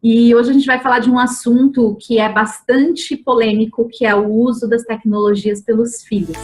E hoje a gente vai falar de um assunto que é bastante polêmico, que é o uso das tecnologias pelos filhos.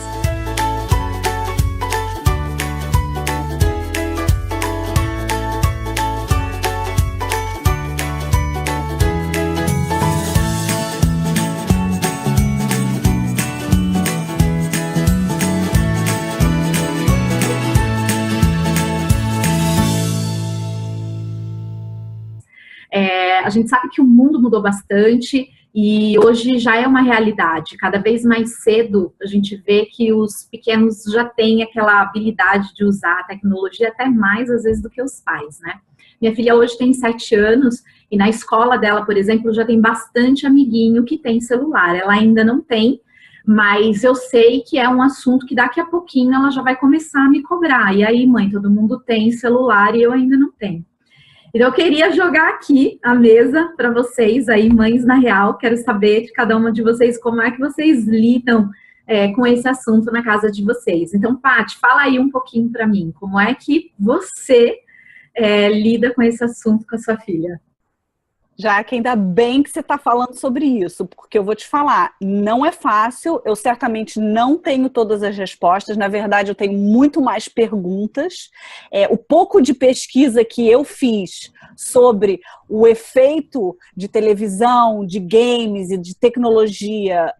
A gente sabe que o mundo mudou bastante e hoje já é uma realidade. Cada vez mais cedo a gente vê que os pequenos já têm aquela habilidade de usar a tecnologia até mais, às vezes, do que os pais, né? Minha filha hoje tem 7 anos e na escola dela, por exemplo, já tem bastante amiguinho que tem celular. Ela ainda não tem, mas eu sei que é um assunto que daqui a pouquinho ela já vai começar a me cobrar. E aí, mãe, todo mundo tem celular e eu ainda não tenho. Então, eu queria jogar aqui a mesa para vocês, aí, mães na real. Quero saber de cada uma de vocês como é que vocês lidam com esse assunto na casa de vocês. Então, Paty, fala aí um pouquinho para mim. Como é que você lida com esse assunto com a sua filha? Jaque, ainda bem que você está falando sobre isso, porque eu vou te falar, não é fácil, eu certamente não tenho todas as respostas, na verdade eu tenho muito mais perguntas. O pouco de pesquisa que eu fiz sobre o efeito de televisão, de games e de tecnologia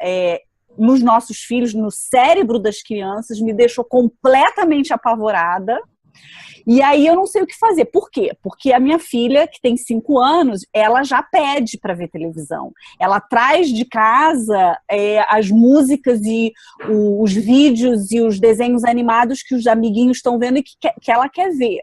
nos nossos filhos, no cérebro das crianças, me deixou completamente apavorada. E aí eu não sei o que fazer. Por quê? Porque a minha filha, que tem 5 anos, ela já pede para ver televisão. Ela traz de casa as músicas e os vídeos e os desenhos animados que os amiguinhos estão vendo e que ela quer ver.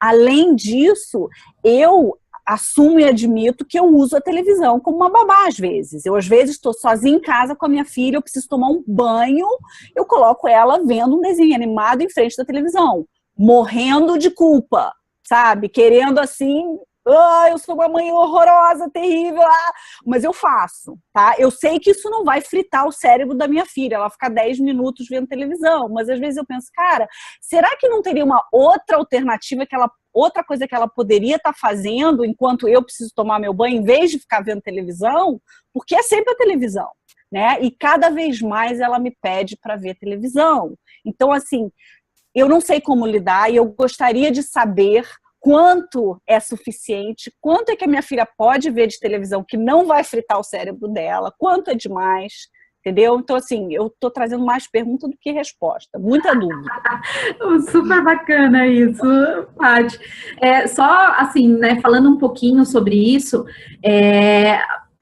Além disso, eu assumo e admito que eu uso a televisão como uma babá às vezes. Eu, às vezes, estou sozinha em casa com a minha filha, eu preciso tomar um banho, eu coloco ela vendo um desenho animado em frente da televisão. Morrendo de culpa, sabe? Querendo assim, eu sou uma mãe horrorosa, terrível, mas eu faço, tá? Eu sei que isso não vai fritar o cérebro da minha filha, ela fica 10 minutos vendo televisão, mas às vezes eu penso, cara, será que não teria uma outra alternativa, outra coisa que ela poderia estar fazendo enquanto eu preciso tomar meu banho, em vez de ficar vendo televisão? Porque é sempre a televisão, né? E cada vez mais ela me pede para ver televisão. Então, assim, eu não sei como lidar e eu gostaria de saber quanto é suficiente, quanto é que a minha filha pode ver de televisão que não vai fritar o cérebro dela, quanto é demais, entendeu? Então, assim, eu tô trazendo mais pergunta do que resposta, muita dúvida. Super bacana isso, Paty. Só, assim, né, falando um pouquinho sobre isso,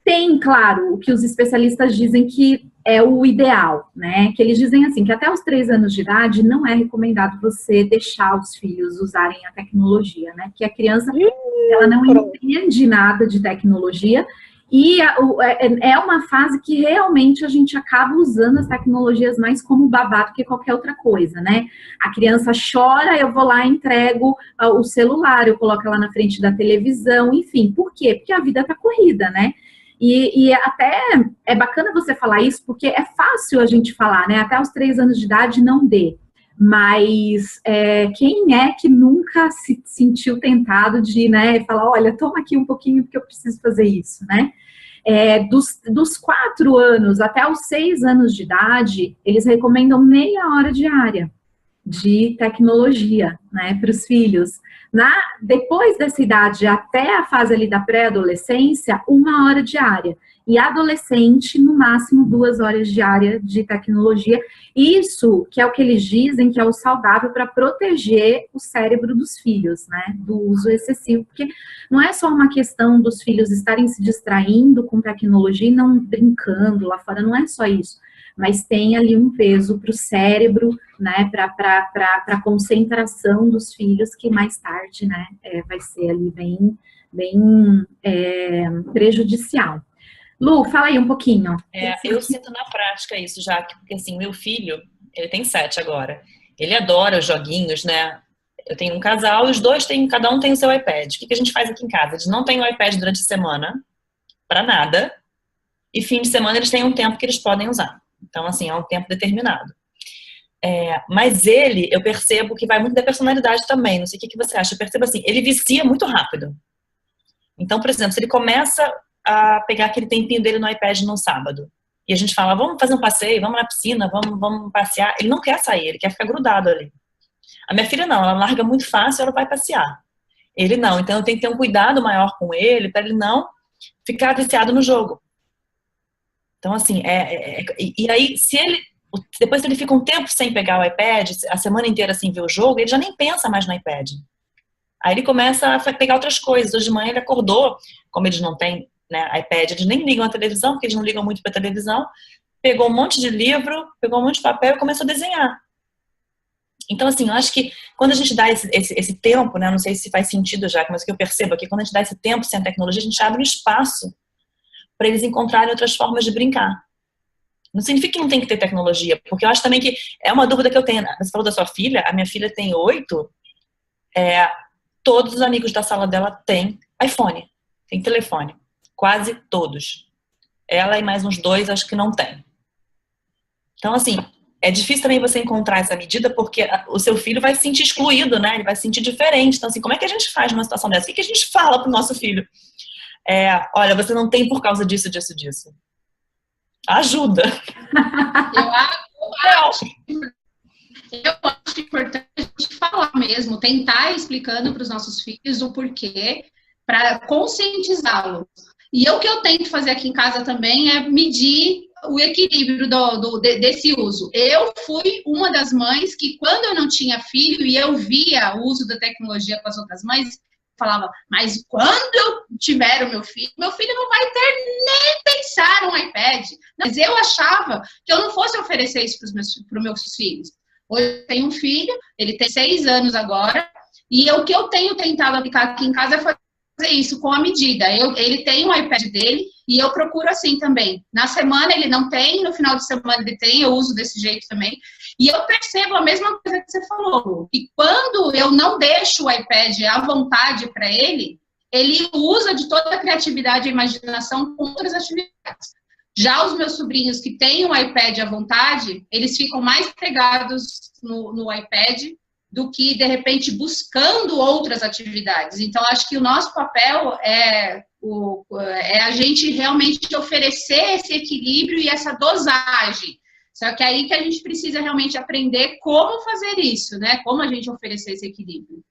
tem, claro, o que os especialistas dizem que é o ideal, né? Que eles dizem assim, que até os 3 anos de idade não é recomendado você deixar os filhos usarem a tecnologia, né? Que a criança, ela não entende nada de tecnologia e é uma fase que realmente a gente acaba usando as tecnologias mais como babá do que qualquer outra coisa, né? A criança chora, eu vou lá e entrego o celular, eu coloco ela na frente da televisão, enfim. Por quê? Porque a vida tá corrida, né? E até é bacana você falar isso, porque é fácil a gente falar, né? Até os 3 anos de idade não dê. Mas quem é que nunca se sentiu tentado de, né, falar, olha, toma aqui um pouquinho porque eu preciso fazer isso, né? Dos 4 anos até os 6 anos de idade, eles recomendam meia hora diária de tecnologia, né, para os filhos. Depois dessa idade, até a fase ali da pré-adolescência, 1 hora diária. E adolescente, no máximo 2 horas diárias de tecnologia. Isso que é o que eles dizem que é o saudável para proteger o cérebro dos filhos, né, do uso excessivo. Porque não é só uma questão dos filhos estarem se distraindo com tecnologia e não brincando lá fora, não é só isso. Mas tem ali um peso para o cérebro, né, para a concentração dos filhos, que mais tarde, né, vai ser ali bem prejudicial. Lu, fala aí um pouquinho. Eu sinto na prática isso já, porque assim, meu filho, ele tem 7 agora, ele adora os joguinhos, né, eu tenho um casal e os dois cada um tem o seu iPad. O que a gente faz aqui em casa? Eles não têm o iPad durante a semana, para nada, e fim de semana eles têm um tempo que eles podem usar. Então, assim, é um tempo determinado. Mas eu percebo que vai muito da personalidade também. Não sei o que você acha. Eu percebo assim, ele vicia muito rápido. Então, por exemplo, se ele começa a pegar aquele tempinho dele no iPad num sábado, e a gente fala, vamos fazer um passeio, vamos na piscina, vamos passear, ele não quer sair, ele quer ficar grudado ali. A minha filha não, ela larga muito fácil, ela vai passear. Ele não, então eu tenho que ter um cuidado maior com ele, para ele não ficar viciado no jogo. Então, assim, e aí, depois que ele fica um tempo sem pegar o iPad, a semana inteira sem ver o jogo, ele já nem pensa mais no iPad. Aí ele começa a pegar outras coisas. Hoje de manhã ele acordou, como eles não têm, né, iPad, eles nem ligam a televisão, porque eles não ligam muito para a televisão, pegou um monte de livro, pegou um monte de papel e começou a desenhar. Então, assim, eu acho que quando a gente dá esse tempo, né, não sei se faz sentido já, mas o que eu percebo aqui, quando a gente dá esse tempo sem a tecnologia, a gente abre um espaço para eles encontrarem outras formas de brincar. Não significa que não tem que ter tecnologia, porque eu acho também que é uma dúvida que eu tenho. Você falou da sua filha, a minha filha tem 8, todos os amigos da sala dela têm iPhone, tem telefone, quase todos. Ela e mais uns 2 acho que não tem. Então, assim, é difícil também você encontrar essa medida, porque o seu filho vai se sentir excluído, né? Ele vai se sentir diferente. Então, assim, como é que a gente faz numa situação dessa? O que a gente fala pro nosso filho? Olha, você não tem por causa disso, disso, disso. Ajuda. Eu acho importante a gente falar mesmo, tentar ir explicando para os nossos filhos o porquê, para conscientizá-los. E o que eu tento fazer aqui em casa também é medir o equilíbrio desse uso. Eu fui uma das mães que, quando eu não tinha filho e eu via o uso da tecnologia com as outras mães, falava, mas quando eu tiver o meu filho não vai ter nem pensar no iPad. Mas eu achava que eu não fosse oferecer isso para os meus filhos. Hoje eu tenho um filho, ele tem 6 anos agora, e o que eu tenho tentado aplicar aqui em casa é fazer isso com a medida. Ele tem um iPad dele, e eu procuro assim também. Na semana ele não tem, no final de semana ele tem, eu uso desse jeito também. E eu percebo a mesma coisa que você falou. E quando eu não deixo o iPad à vontade para ele, ele usa de toda a criatividade e imaginação com outras atividades. Já os meus sobrinhos que têm o iPad à vontade, eles ficam mais pegados no iPad do que, de repente, buscando outras atividades. Então, acho que o nosso papel é a gente realmente oferecer esse equilíbrio e essa dosagem. Só que aí que a gente precisa realmente aprender como fazer isso, né? Como a gente oferecer esse equilíbrio.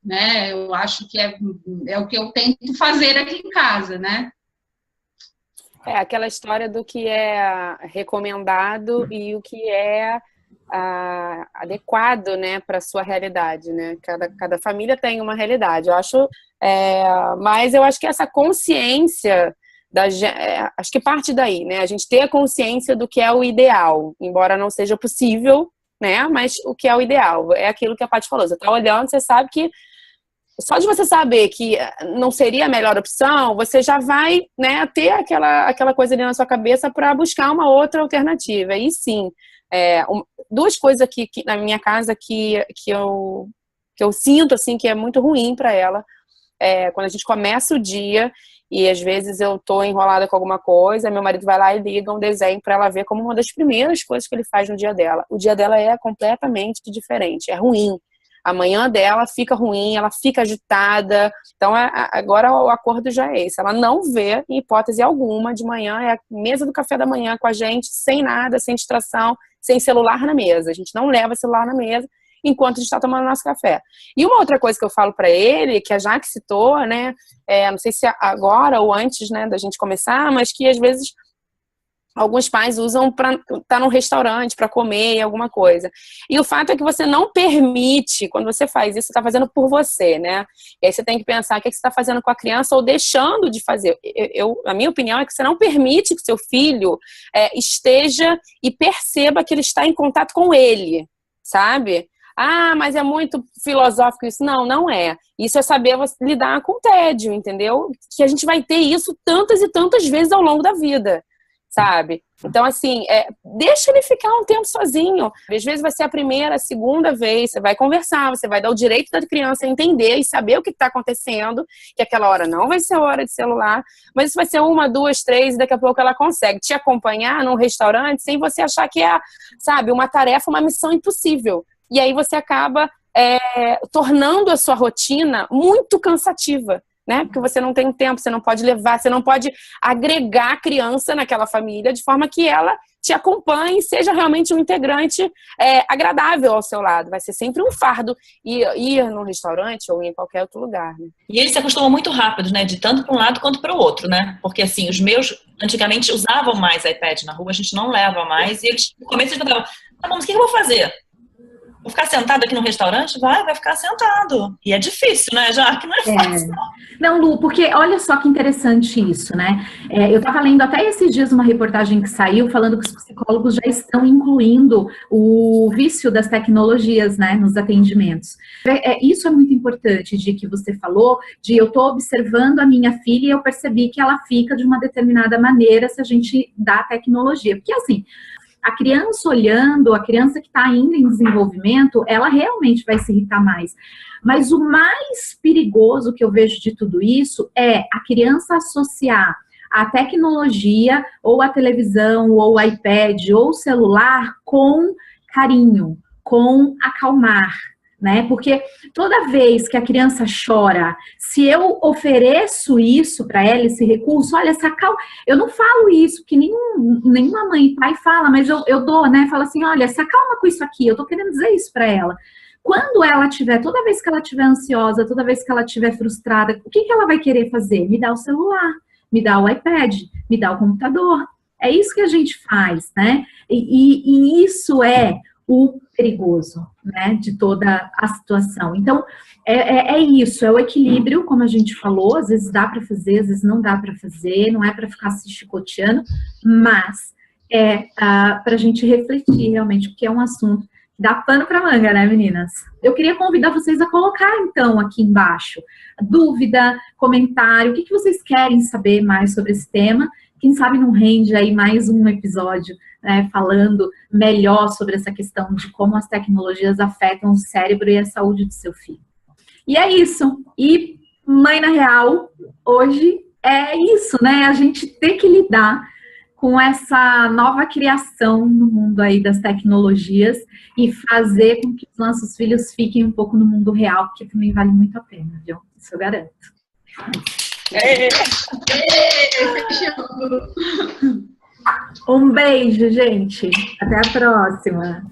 Né? Eu acho que é o que eu tento fazer aqui em casa, né? Aquela história do que é recomendado e o que é adequado, né, para a sua realidade, né? Cada família tem uma realidade. Eu acho, mas eu acho que essa consciência acho que parte daí, né? A gente ter a consciência do que é o ideal, embora não seja possível, né? Mas o que é o ideal é aquilo que a Paty falou. Você está olhando, você sabe que só de você saber que não seria a melhor opção, você já vai, né, ter aquela coisa ali na sua cabeça para buscar uma outra alternativa. E sim, 2 coisas aqui na minha casa que eu sinto assim que é muito ruim para ela. Quando a gente começa o dia e às vezes eu tô enrolada com alguma coisa, meu marido vai lá e liga um desenho para ela ver como uma das primeiras coisas que ele faz no dia dela. O dia dela é completamente diferente, é ruim. A manhã dela fica ruim, ela fica agitada. Então, agora o acordo já é esse. Ela não vê, em hipótese alguma, de manhã, é a mesa do café da manhã com a gente, sem nada, sem distração, sem celular na mesa. A gente não leva celular na mesa enquanto a gente está tomando nosso café. E uma outra coisa que eu falo para ele, que a Jaque citou, né, não sei se agora ou antes, né, da gente começar, mas que às vezes alguns pais usam para estar num restaurante, para comer alguma coisa. E o fato é que você não permite, quando você faz isso, você está fazendo por você, né? E aí você tem que pensar o que você está fazendo com a criança ou deixando de fazer. A minha opinião é que você não permite que seu filho esteja e perceba que ele está em contato com ele, sabe? Ah, mas é muito filosófico isso. Não, não é. Isso é saber lidar com o tédio, entendeu? Que a gente vai ter isso tantas e tantas vezes ao longo da vida. Sabe? Então, assim, deixa ele ficar um tempo sozinho. Às vezes vai ser a primeira, a segunda vez, você vai conversar, você vai dar o direito da criança a entender e saber o que está acontecendo, que aquela hora não vai ser hora de celular, mas isso vai ser 1, 2, 3, e daqui a pouco ela consegue te acompanhar num restaurante sem você achar que sabe, uma tarefa, uma missão impossível. E aí você acaba tornando a sua rotina muito cansativa. né? Porque você não tem tempo, você não pode levar, você não pode agregar a criança naquela família de forma que ela te acompanhe e seja realmente um integrante agradável ao seu lado. Vai ser sempre um fardo ir num restaurante ou em qualquer outro lugar, né? E eles se acostumam muito rápido, né? De tanto para um lado quanto para o outro, né? Porque, assim, os meus antigamente usavam mais iPad na rua, a gente não leva mais. E eles, no começo, eles falavam, tá bom, mas o que eu vou fazer? Vou ficar sentado aqui no restaurante? Vai ficar sentado. E é difícil, né, já que não é fácil. Não, Lu, porque olha só que interessante isso, né? Eu estava lendo até esses dias uma reportagem que saiu falando que os psicólogos já estão incluindo o vício das tecnologias, né, nos atendimentos. Isso é muito importante, de que você falou, de eu estou observando a minha filha e eu percebi que ela fica de uma determinada maneira se a gente dá tecnologia. Porque assim, a criança olhando, a criança que está ainda em desenvolvimento, ela realmente vai se irritar mais. Mas o mais perigoso que eu vejo de tudo isso é a criança associar a tecnologia, ou a televisão, ou o iPad, ou o celular com carinho, com acalmar, né? Porque toda vez que a criança chora, se eu ofereço isso para ela, esse recurso, olha, essa calma, eu não falo isso, que nenhuma mãe e pai fala, mas eu dou, né? Fala assim, olha, se acalma com isso aqui, eu tô querendo dizer isso para ela. Quando ela tiver, toda vez que ela tiver ansiosa, toda vez que ela tiver frustrada, o que ela vai querer fazer? Me dá o celular, me dá o iPad, me dá o computador. É isso que a gente faz, né? E isso é o perigoso, né, de toda a situação. Então, é isso, é o equilíbrio, como a gente falou, às vezes dá para fazer, às vezes não dá para fazer, não é para ficar se chicoteando, mas para a gente refletir realmente, porque é um assunto que dá pano para manga, né, meninas? Eu queria convidar vocês a colocar, então, aqui embaixo, dúvida, comentário, o que vocês querem saber mais sobre esse tema. Quem sabe não rende aí mais um episódio, né, falando melhor sobre essa questão de como as tecnologias afetam o cérebro e a saúde do seu filho. E é isso. E Mãe na Real, hoje é isso, né? A gente tem que lidar com essa nova criação no mundo aí das tecnologias e fazer com que os nossos filhos fiquem um pouco no mundo real, porque também vale muito a pena, viu? Isso eu garanto. Um beijo, gente. Até a próxima.